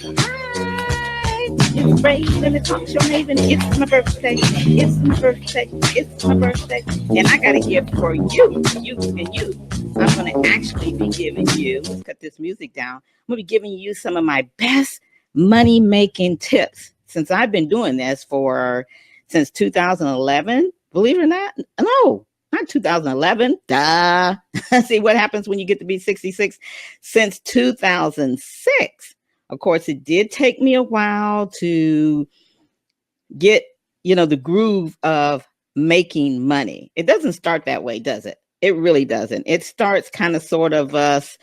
Hi, it's Raven, the talk show Maven. It's my birthday. It's my birthday. It's my birthday. And I got a gift for you, you, and you. I'm going to actually be giving you, let's cut this music down. I'm going to be giving you some of my best money making tips since I've been doing this since 2011. Believe it or not, no, not 2011. Duh. See what happens when you get to be 66. Since 2006. Of course, it did take me a while to get, the groove of making money. It doesn't start that way, does it? It really doesn't. It starts kind of sort of us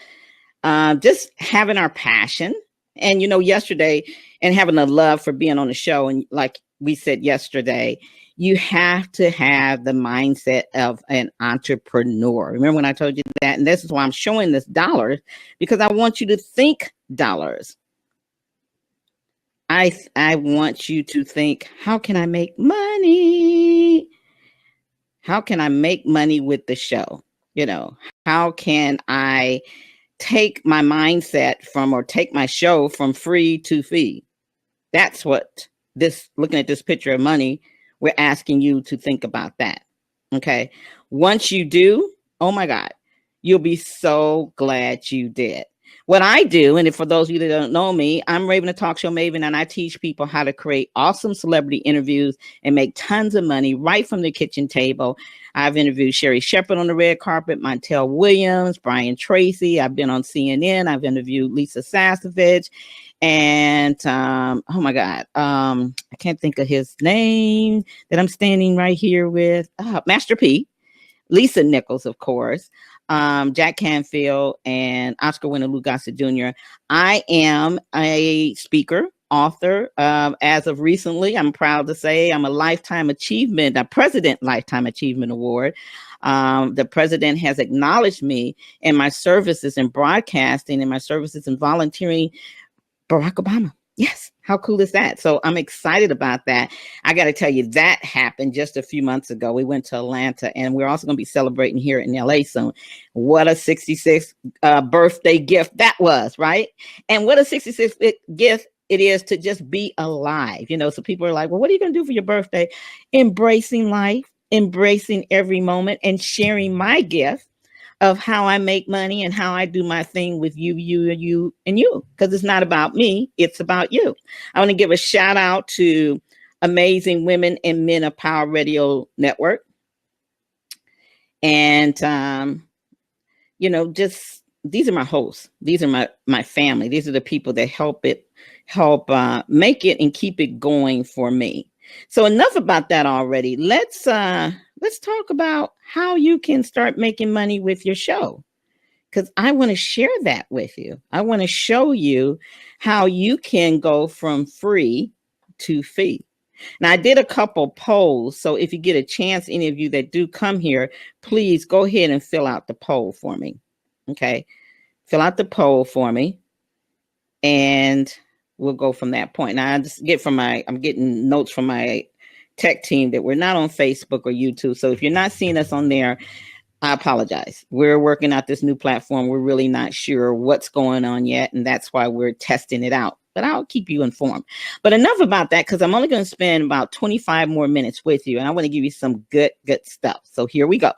just having our passion and, yesterday and having a love for being on the show. And like we said yesterday, you have to have the mindset of an entrepreneur. Remember when I told you that? And this is why I'm showing this dollars, because I want you to think dollars. I want you to think, how can I make money? How can I make money with the show? How can I take my mindset or take my show from free to fee? That's what looking at this picture of money, we're asking you to think about that. Okay. Once you do, oh my God, you'll be so glad you did. What I do, and for those of you that don't know me, I'm Raven, the talk show Maven, and I teach people how to create awesome celebrity interviews and make tons of money right from the kitchen table. I've interviewed Sherry Shepherd on the red carpet, Montel Williams, Brian Tracy. I've been on CNN. I've interviewed Lisa Sasevich. And, oh my God, I can't think of his name that I'm standing right here with. Master P, Lisa Nichols, of course. Jack Canfield and Oscar winner Lou Gossett Jr. I am a speaker, author. As of recently, I'm proud to say I'm a President Lifetime Achievement Award. The president has acknowledged me in my services in broadcasting and my services in volunteering. Barack Obama. Yes. How cool is that? So I'm excited about that. I got to tell you, that happened just a few months ago. We went to Atlanta, and we're also going to be celebrating here in LA soon. What a 66th birthday gift that was, right? And what a 66th gift it is to just be alive. So people are like, well, what are you going to do for your birthday? Embracing life, embracing every moment, and sharing my gift of how I make money and how I do my thing with you, and you, because it's not about me, it's about you. I want to give a shout out to Amazing Women and Men of Power Radio Network. And, just these are my hosts. These are my family. These are the people that help make it and keep it going for me. So enough about that already. Let's talk about how you can start making money with your show, because I want to share that with you. I want to show you how you can go from free to fee. Now, I did a couple polls, so if you get a chance, any of you that do come here, please go ahead and fill out the poll for me. Okay, fill out the poll for me, and we'll go from that point. Now, I'm getting notes from my tech team that we're not on Facebook or YouTube. So if you're not seeing us on there, I apologize. We're working out this new platform. We're really not sure what's going on yet, and that's why we're testing it out. But I'll keep you informed. But enough about that, because I'm only going to spend about 25 more minutes with you, and I want to give you some good stuff. So here we go.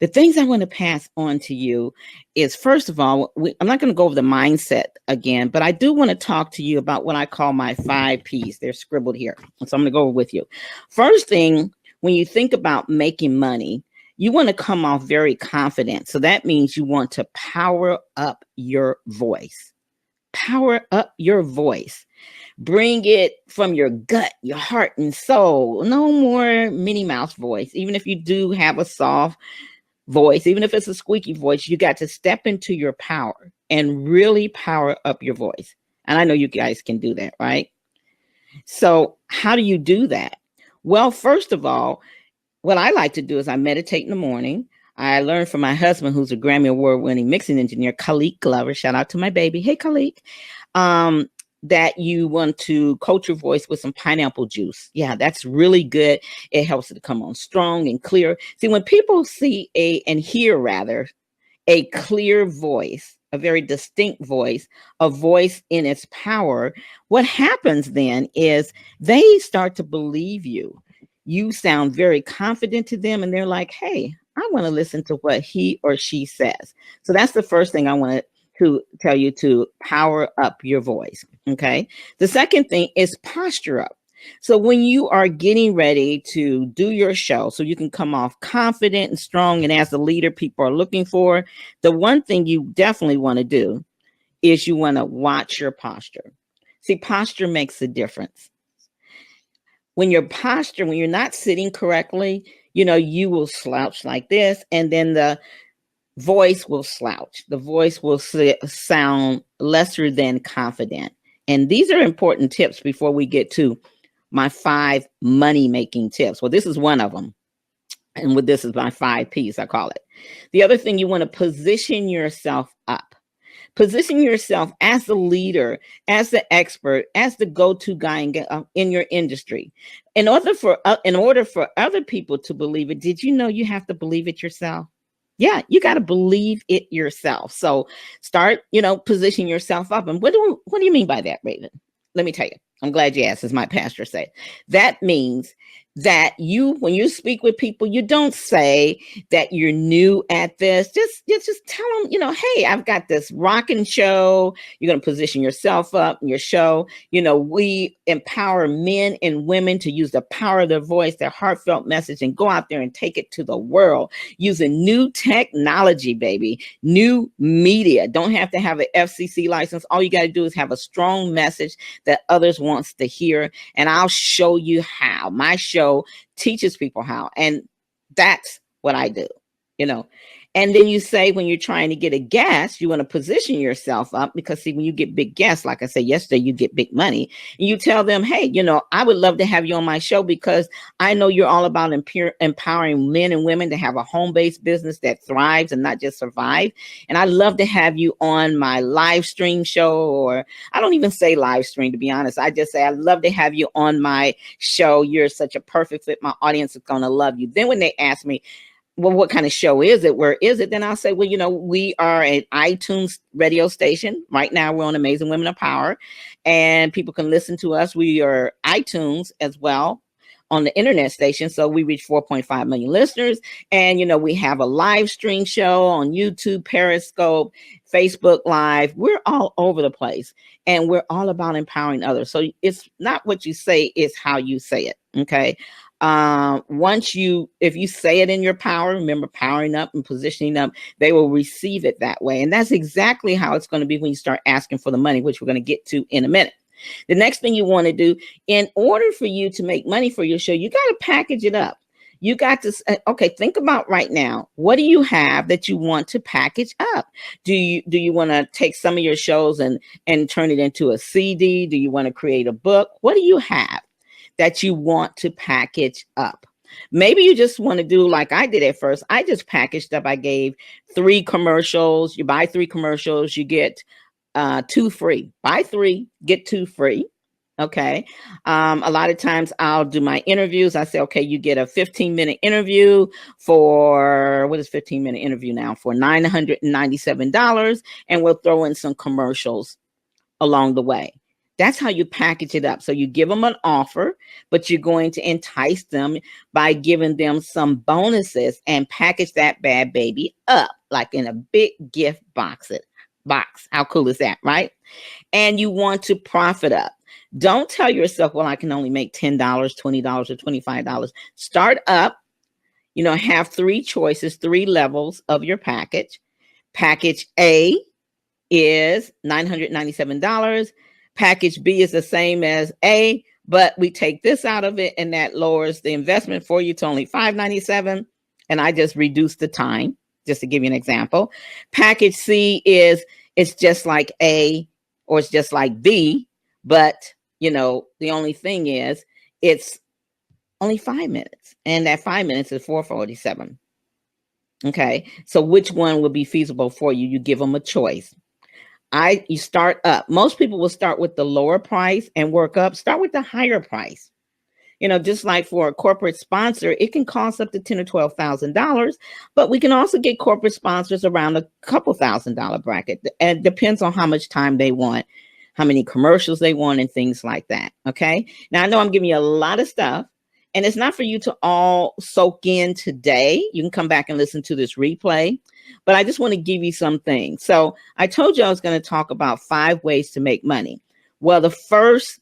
The things I want to pass on to you is, first of all, I'm not going to go over the mindset again, but I do want to talk to you about what I call my 5 Ps. They're scribbled here. So I'm going to go over with you. First thing, when you think about making money, you want to come off very confident. So that means you want to power up your voice. Power up your voice. Bring it from your gut, your heart and soul. No more Minnie Mouse voice. Even if you do have a soft voice, even if it's a squeaky voice, you got to step into your power and really power up your voice. And I know you guys can do that, right? So how do you do that? Well, first of all, what I like to do is I meditate in the morning. I learned from my husband, who's a Grammy Award-winning mixing engineer, Khalik Glover. Shout out to my baby. Hey, Khalik. That you want to coat your voice with some pineapple juice. Yeah, that's really good. It helps it to come on strong and clear. See, when people see and hear a clear voice, a very distinct voice, a voice in its power, what happens then is they start to believe you. You sound very confident to them, and they're like, hey, I want to listen to what he or she says. So that's the first thing I want to tell you, to power up your voice. Okay. The second thing is posture up. So when you are getting ready to do your show, so you can come off confident and strong, and as the leader people are looking for, the one thing you definitely want to do is you want to watch your posture. See, posture makes a difference. When you're not sitting correctly, you will slouch like this, and then the voice will slouch. The voice will sound lesser than confident. And these are important tips before we get to my 5 money-making tips. Well, this is one of them. And this is my 5 P's, I call it. The other thing, you want to position yourself up. Position yourself as the leader, as the expert, as the go-to guy in your industry. In order for other people to believe it, did you know you have to believe it yourself? Yeah, you got to believe it yourself. So start, position yourself up. And what do you mean by that, Raven? Let me tell you. I'm glad you asked, as my pastor said. That means that when you speak with people, you don't say that you're new at this. Just tell them, hey, I've got this rocking show. You're going to position yourself up in your show. We empower men and women to use the power of their voice, their heartfelt message, and go out there and take it to the world using new technology, baby, new media. Don't have to have an FCC license. All you got to do is have a strong message that others wants to hear, and I'll show you how. My show teaches people how, and that's what I do. And then you say, when you're trying to get a guest, you want to position yourself up, because see, when you get big guests, like I said yesterday, you get big money, and you tell them, hey, I would love to have you on my show, because I know you're all about empowering men and women to have a home-based business that thrives and not just survive. And I'd love to have you on my live stream show, or I don't even say live stream, to be honest. I just say, I'd love to have you on my show. You're such a perfect fit. My audience is going to love you. Then when they ask me, well, what kind of show is it? Where is it? Then I'll say, well, we are an iTunes radio station. Right now, we're on Amazing Women of Power, and people can listen to us. We are iTunes as well on the internet station. So we reach 4.5 million listeners. And, we have a live stream show on YouTube, Periscope, Facebook Live. We're all over the place, and we're all about empowering others. So it's not what you say, it's how you say it. Okay. If you say it in your power, remember, powering up and positioning up, they will receive it that way. And that's exactly how it's going to be when you start asking for the money, which we're going to get to in a minute. The next thing you want to do, in order for you to make money for your show, you got to package it up. You got to, think about right now, what do you have that you want to package up? Do you want to take some of your shows and turn it into a CD? Do you want to create a book? What do you have that you want to package up? Maybe you just want to do like I did at first. I just packaged up. I gave 3 commercials. You buy 3 commercials, you get 2 free. Buy 3, get 2 free. Okay. A lot of times I'll do my interviews. I say, okay, you get a 15-minute interview for, what is 15-minute interview now? For $997. And we'll throw in some commercials along the way. That's how you package it up. So you give them an offer, but you're going to entice them by giving them some bonuses, and package that bad baby up like in a big gift box. How cool is that, right? And you want to profit up. Don't tell yourself, well, I can only make $10, $20, or $25. Start up, have 3 choices, 3 levels of your package. Package A is $997. Package B is the same as A, but we take this out of it, and that lowers the investment for you to only $597. And I just reduced the time, just to give you an example. Package C is, it's just like A, or it's just like B, but the only thing is it's only 5 minutes, and that 5 minutes is $447. Okay. So which one will be feasible for you? You give them a choice. You start up. Most people will start with the lower price and work up. Start with the higher price. Just like for a corporate sponsor, it can cost up to $10,000 or $12,000, but we can also get corporate sponsors around a couple $1,000 bracket. And it depends on how much time they want, how many commercials they want, and things like that. Okay. Now I know I'm giving you a lot of stuff, and it's not for you to all soak in today. You can come back and listen to this replay, but I just want to give you some things. So I told you I was going to talk about 5 ways to make money. Well, the first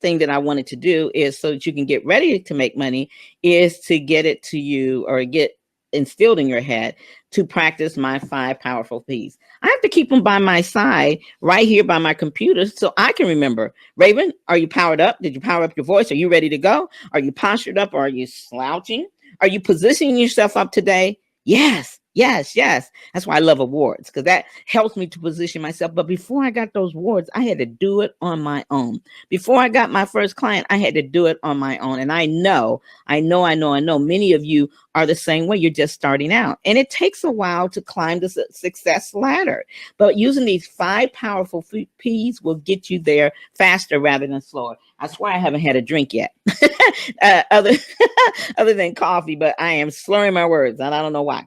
thing that I wanted to do is, so that you can get ready to make money, is to get it to you, or get instilled in your head, to practice my 5 powerful P's. I have to keep them by my side right here by my computer so I can remember. Raven, are you powered up? Did you power up your voice? Are you ready to go? Are you postured up, or are you slouching? Are you positioning yourself up today? Yes. Yes, yes. That's why I love awards, because that helps me to position myself. But before I got those awards, I had to do it on my own. Before I got my first client, I had to do it on my own. And I know many of you are the same way. You're just starting out. And it takes a while to climb the success ladder. But using these 5 powerful P's will get you there faster rather than slower. I swear I haven't had a drink yet, other than coffee, but I am slurring my words, and I don't know why.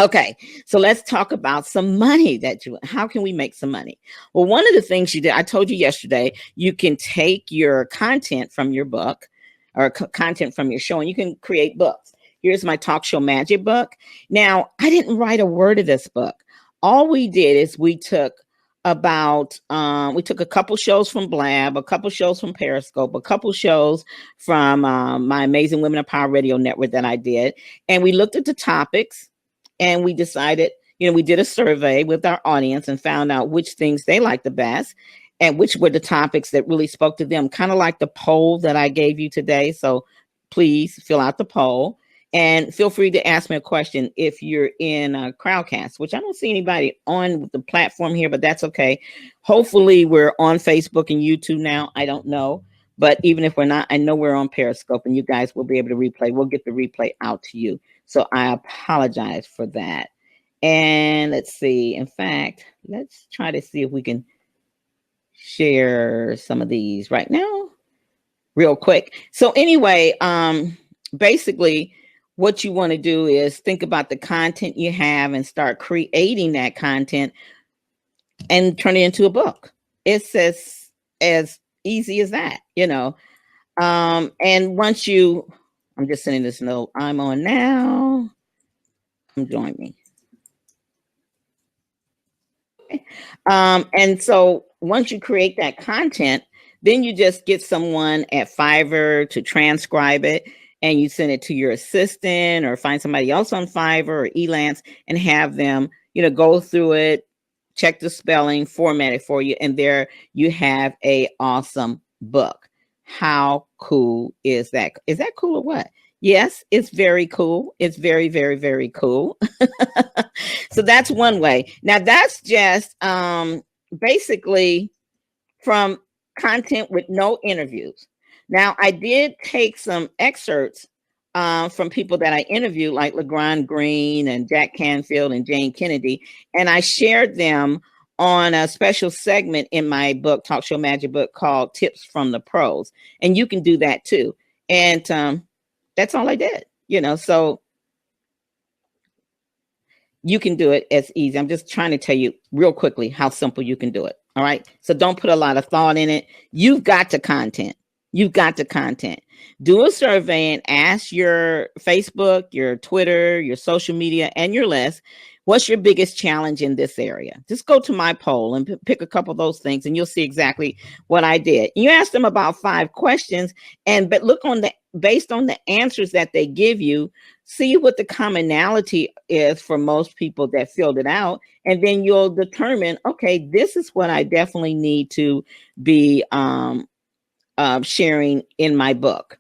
Okay, so let's talk about some money how can we make some money? Well, one of the things you did, I told you yesterday, you can take your content from your book, or content from your show, and you can create books. Here's my Talk Show Magic book. Now, I didn't write a word of this book. All we did is we took a couple shows from Blab, a couple shows from Periscope, a couple shows from my Amazing Women of Power Radio network that I did, and we looked at the topics. And we decided, we did a survey with our audience and found out which things they liked the best and which were the topics that really spoke to them, kind of like the poll that I gave you today. So please fill out the poll, and feel free to ask me a question if you're in Crowdcast, which I don't see anybody on the platform here, but that's okay. Hopefully we're on Facebook and YouTube now. I don't know. But even if we're not, I know we're on Periscope, and you guys will be able to replay. We'll get the replay out to you. So I apologize for that. And let's see. In fact, let's try to see if we can share some of these right now real quick. So anyway, basically what you want to do is think about the content you have and start creating that content and turn it into a book. It's as easy as that, and once I'm just sending this note. I'm on now. Come join me. Okay. And so once you create that content, then you just get someone at Fiverr to transcribe it, and you send it to your assistant, or find somebody else on Fiverr or Elance and have them, go through it, check the spelling, format it for you, and there you have a awesome book. How cool is that? Is that cool or what? Yes, it's very cool. It's very, very, very cool. So that's one way. Now that's just basically from content with no interviews. Now I did take some excerpts from people that I interviewed, like LeGrand Green and Jack Canfield and Jane Kennedy, and I shared them on a special segment in my book, Talk Show Magic book, called Tips from the Pros. And you can do that too. And that's all I did, so you can do it as easy. I'm just trying to tell you real quickly how simple you can do it. All right. So don't put a lot of thought in it. You've got the content. Do a survey and ask your Facebook, your Twitter, your social media, and your list, what's your biggest challenge in this area? Just go to my poll and pick a couple of those things, and you'll see exactly what I did. You ask them about 5 questions, but look based on the answers that they give you, see what the commonality is for most people that filled it out, and then you'll determine, okay, this is what I definitely need to be sharing in my book.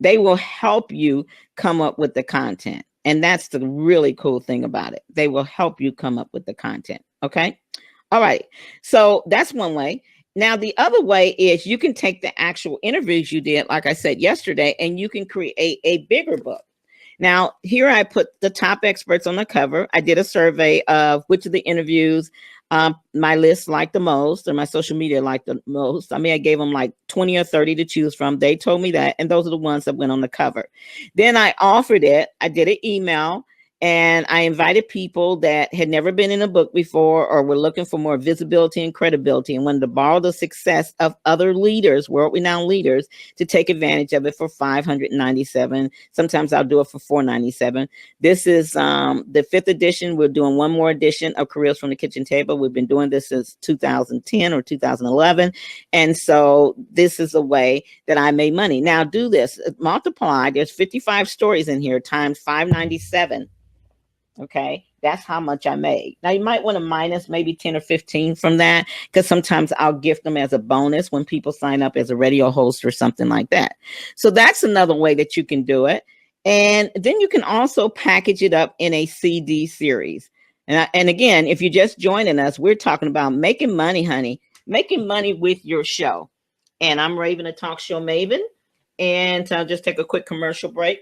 They will help you come up with the content. And that's the really cool thing about it. They will help you come up with the content. Okay. All right. So that's one way. Now, the other way is you can take the actual interviews you did, like I said yesterday, and you can create a bigger book. Now, here I put the top experts on the cover. I did a survey of which of the interviews my list liked the most, or my social media liked the most. I mean, I gave them like 20 or 30 to choose from. They told me that, and those are the ones that went on the cover. Then I offered it. I did an email, and I invited people that had never been in a book before or were looking for more visibility and credibility and wanted to borrow the success of other leaders, world-renowned leaders, to take advantage of it for $597. Sometimes I'll do it for $497. This is the 5th edition. We're doing one more edition of Careers from the Kitchen Table. We've been doing this since 2010 or 2011. And so this is a way that I made money. Now do this, multiply. There's 55 stories in here times $597. Okay, that's how much I made. Now you might want to minus maybe 10 or 15 from that, because sometimes I'll gift them as a bonus when people sign up as a radio host or something like that. So that's another way that you can do it. And then you can also package it up in a CD series. And again, if you're just joining us, we're talking about making money, honey, making money with your show. And I'm Raven, a talk show maven. And I'll just take a quick commercial break.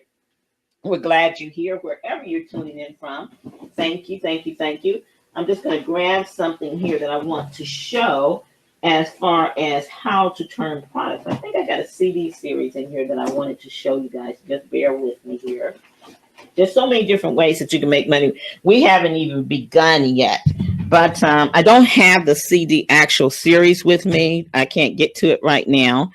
We're glad you're here wherever you're tuning in from. Thank you, thank you, thank you. I'm just going to grab something here that I want to show as far as how to turn products. I think I got a CD series in here that I wanted to show you guys. Just bear with me here. There's so many different ways that you can make money. We haven't even begun yet. But I don't have the CD actual series with me. I can't get to it right now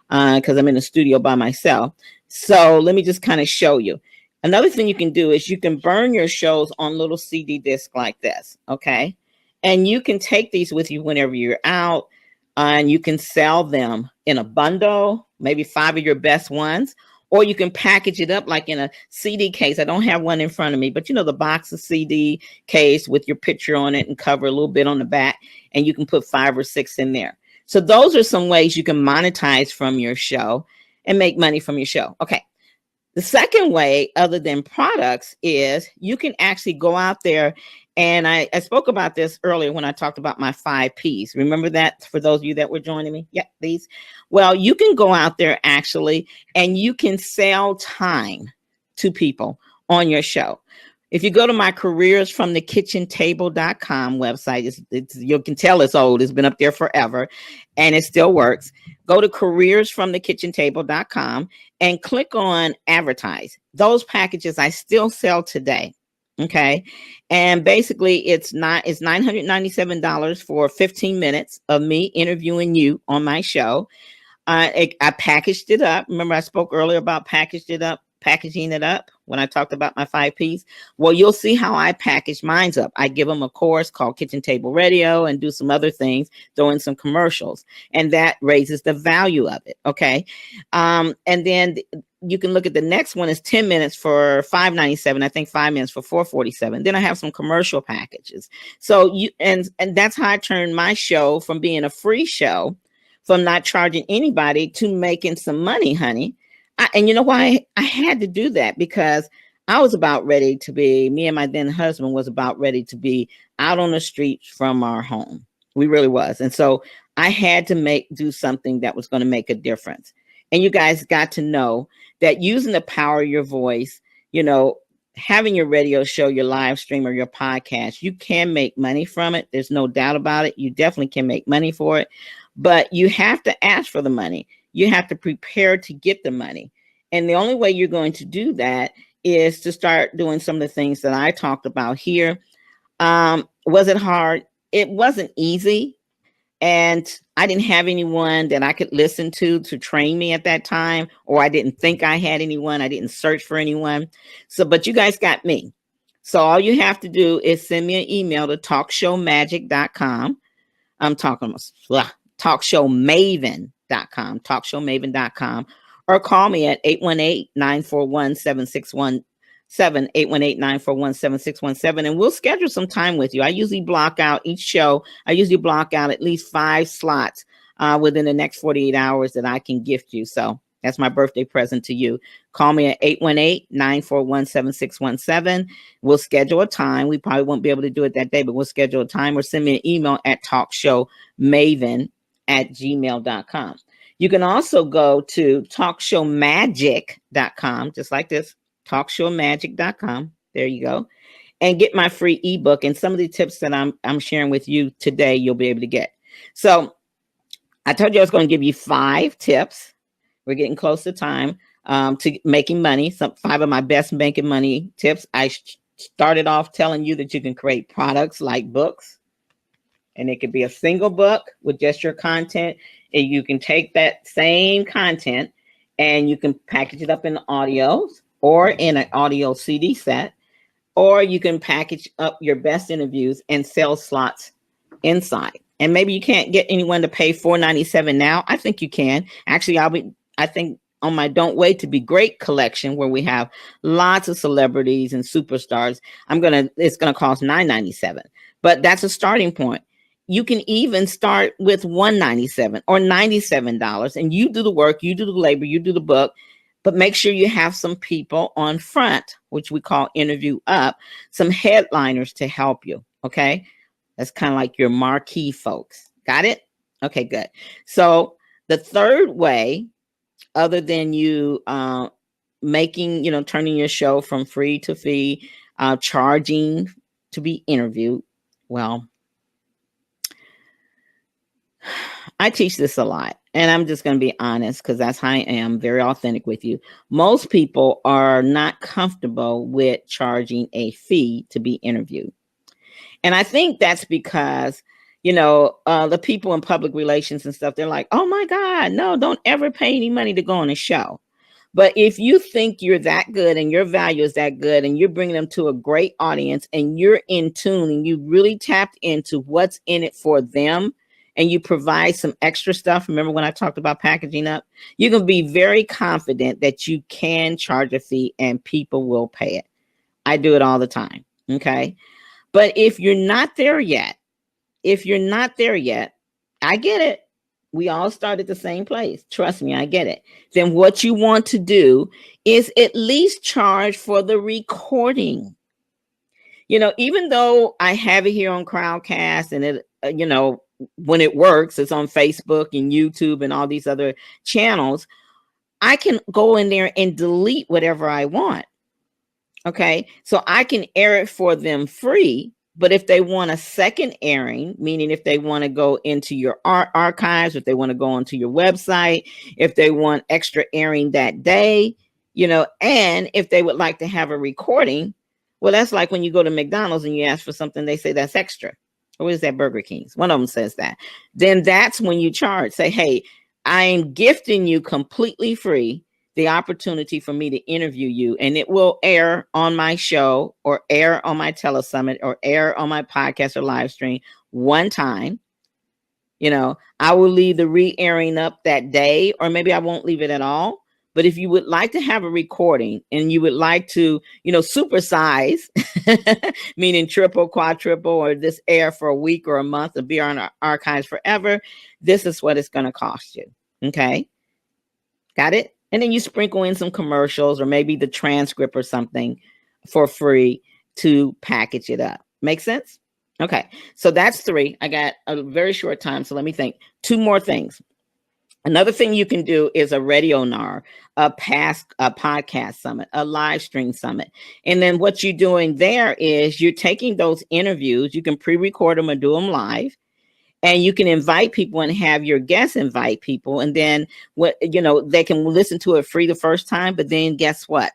because I'm in the studio by myself. So let me just kind of show you. Another thing you can do is you can burn your shows on little CD discs like this, okay? And you can take these with you whenever you're out, and you can sell them in a bundle, maybe 5 of your best ones, or you can package it up like in a CD case. I don't have one in front of me, but you know the box of CD case with your picture on it and cover a little bit on the back, and you can put 5 or 6 in there. So those are some ways you can monetize from your show and make money from your show. Okay. The second way, other than products, is you can actually go out there. And I spoke about this earlier when I talked about my 5 Ps. Remember that for those of you that were joining me? Yeah, these. Well, you can go out there actually, and you can sell time to people on your show. If you go to my careersfromthekitchentable.com website, you can tell it's old. It's been up there forever, and it still works. Go to careersfromthekitchentable.com and click on advertise. Those packages I still sell today. Okay. And basically it's $997 for 15 minutes of me interviewing you on my show. I packaged it up. Remember I spoke earlier about packaging it up when I talked about my 5 Ps. Well, you'll see how I package mine up. I give them a course called Kitchen Table Radio and do some other things, throw in some commercials, and that raises the value of it. Okay. And then you can look at the next one is 10 minutes for $597. I think 5 minutes for $447. Then I have some commercial packages. So and that's how I turned my show from being a free show, from not charging anybody, to making some money, honey. And you know why I had to do that? Because I was about ready to be, me and my then husband was about ready to be out on the streets from our home. We really was. And so I had to do something that was going to make a difference. And you guys got to know that using the power of your voice, you know, having your radio show, your live stream, or your podcast, you can make money from it. There's no doubt about it. You definitely can make money for it, but you have to ask for the money. You have to prepare to get the money. And the only way you're going to do that is to start doing some of the things that I talked about here. Was it hard? It wasn't easy. And I didn't have anyone that I could listen to train me at that time, or I didn't think I had anyone. I didn't search for anyone. So, but you guys got me. So all you have to do is send me an email to TalkShowMagic.com. I'm talking TalkShowMaven.com, TalkShowMaven.com, or call me at 818-941-7617, 818-941-7617, and we'll schedule some time with you. I usually block out each show. I usually block out at least 5 slots within the next 48 hours that I can gift you. So that's my birthday present to you. Call me at 818-941-7617. We'll schedule a time. We probably won't be able to do it that day, but we'll schedule a time, or send me an email at TalkShowMaven@gmail.com. You can also go to TalkShowMagic.com, just like this, TalkShowMagic.com. There you go. And get my free ebook. And some of the tips that I'm sharing with you today, you'll be able to get. So I told you I was going to give you 5 tips. We're getting close to time to making money. Some 5 of my best making money tips. I started off telling you that you can create products like books. And it could be a single book with just your content. And you can take that same content and you can package it up in audios or in an audio CD set. Or you can package up your best interviews and sell slots inside. And maybe you can't get anyone to pay $4.97 now. I think you can. Actually, I think on my Don't Wait to Be Great collection, where we have lots of celebrities and superstars, it's gonna cost $9.97. But that's a starting point. You can even start with $197 or $97, and you do the work, you do the labor, you do the book. But make sure you have some people on front, which we call interview up, some headliners to help you. Okay. That's kind of like your marquee folks. Got it? Okay, good. So the third way, other than you making, turning your show from free to fee, charging to be interviewed. Well, I teach this a lot. And I'm just going to be honest, because that's how I am, very authentic with you. Most people are not comfortable with charging a fee to be interviewed. And I think that's because, the people in public relations and stuff, they're like, oh my God, no, don't ever pay any money to go on a show. But if you think you're that good and your value is that good and you're bringing them to a great audience and you're in tune and you really tapped into what's in it for them, and you provide some extra stuff. Remember when I talked about packaging up? You can be very confident that you can charge a fee and people will pay it. I do it all the time. Okay. But if you're not there yet, I get it. We all start at the same place. Trust me, I get it. Then what you want to do is at least charge for the recording. Even though I have it here on Crowdcast and it, when it works, it's on Facebook and YouTube and all these other channels, I can go in there and delete whatever I want. Okay. So I can air it for them free. But if they want a second airing, meaning if they want to go into your archives, if they want to go onto your website, if they want extra airing that day, and if they would like to have a recording, well, that's like when you go to McDonald's and you ask for something, they say that's extra. Or is that Burger King's? One of them says that. Then that's when you charge. Say, hey, I'm gifting you completely free the opportunity for me to interview you, and it will air on my show or air on my telesummit or air on my podcast or live stream one time. I will leave the re-airing up that day, or maybe I won't leave it at all. But if you would like to have a recording and you would like to, supersize, meaning triple, quadruple, or this air for a week or a month and be on our archives forever, this is what it's going to cost you. Okay. Got it? And then you sprinkle in some commercials or maybe the transcript or something for free to package it up. Make sense? Okay. So that's 3. I got a very short time. So let me think. 2 more things. Another thing you can do is a radionar, a podcast summit, a live stream summit. And then what you're doing there is you're taking those interviews, you can pre-record them or do them live, and you can invite people and have your guests invite people. And then they can listen to it free the first time, but then guess what?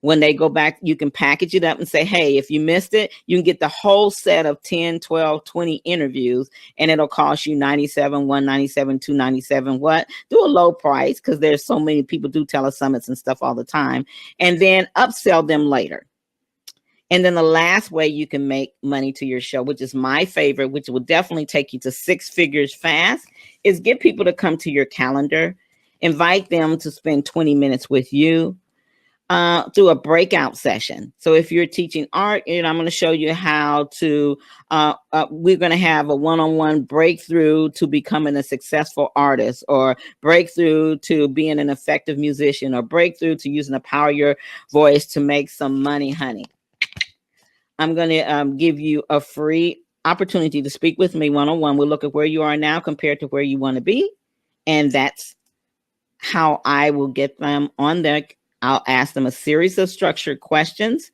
When they go back, you can package it up and say, hey, if you missed it, you can get the whole set of 10, 12, 20 interviews, and it'll cost you $97, $197, $297. What? Do a low price, because there's so many people do telesummits and stuff all the time, and then upsell them later. And then the last way you can make money to your show, which is my favorite, which will definitely take you to 6 figures fast, is get people to come to your calendar, invite them to spend 20 minutes with you. Do a breakout session. So if you're teaching art, I'm going to show you how to, we're going to have a one-on-one breakthrough to becoming a successful artist, or breakthrough to being an effective musician, or breakthrough to using the power of your voice to make some money, honey. I'm going to give you a free opportunity to speak with me one-on-one. We'll look at where you are now compared to where you want to be. And that's how I will get them on I'll ask them a series of structured questions,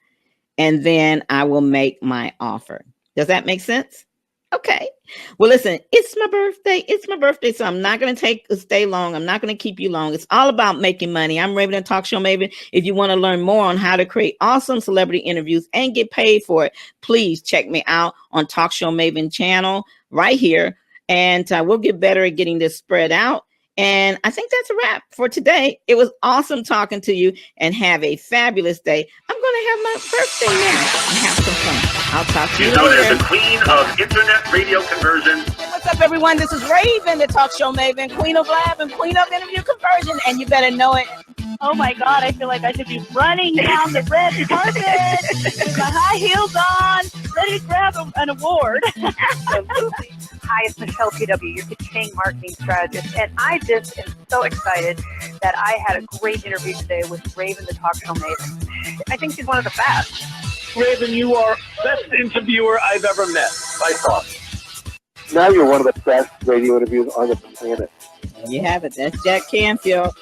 and then I will make my offer. Does that make sense? Okay. Well, listen, it's my birthday. It's my birthday, so I'm not going to stay long. I'm not going to keep you long. It's all about making money. I'm Raven and Talk Show Maven. If you want to learn more on how to create awesome celebrity interviews and get paid for it, please check me out on Talk Show Maven channel right here. And we'll get better at getting this spread out. And I think that's a wrap for today. It was awesome talking to you, and have a fabulous day. I'm going to have my birthday now and have some fun. I'll talk to you later. She's known as the queen of internet radio conversion. What's up, everyone? This is Raven, the Talk Show Maven, queen of lab and queen of interview conversion, and you better know it. Oh my God, I feel like I should be running down the red carpet with my high heels on, ready to grab an award. Absolutely. Hi, it's Michelle PW, your Ka-Ching marketing strategist, and I just am so excited that I had a great interview today with Raven, the Talk Show Maven. I think she's one of the best. Raven, you are best interviewer I've ever met, by far. Now you're one of the best radio interviews on the planet. You have it. That's Jack Canfield.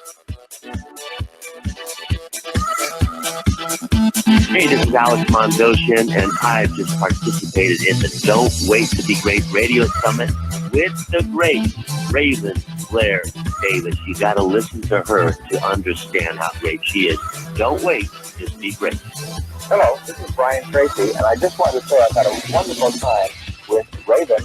Hey, this is Alex Mondosian, and I've just participated in the Don't Wait to Be Great Radio Summit with the great Raven Blair Davis. You got to listen to her to understand how great she is. Don't wait, just be great. Hello, this is Brian Tracy, and I just wanted to say I've had a wonderful time with Raven.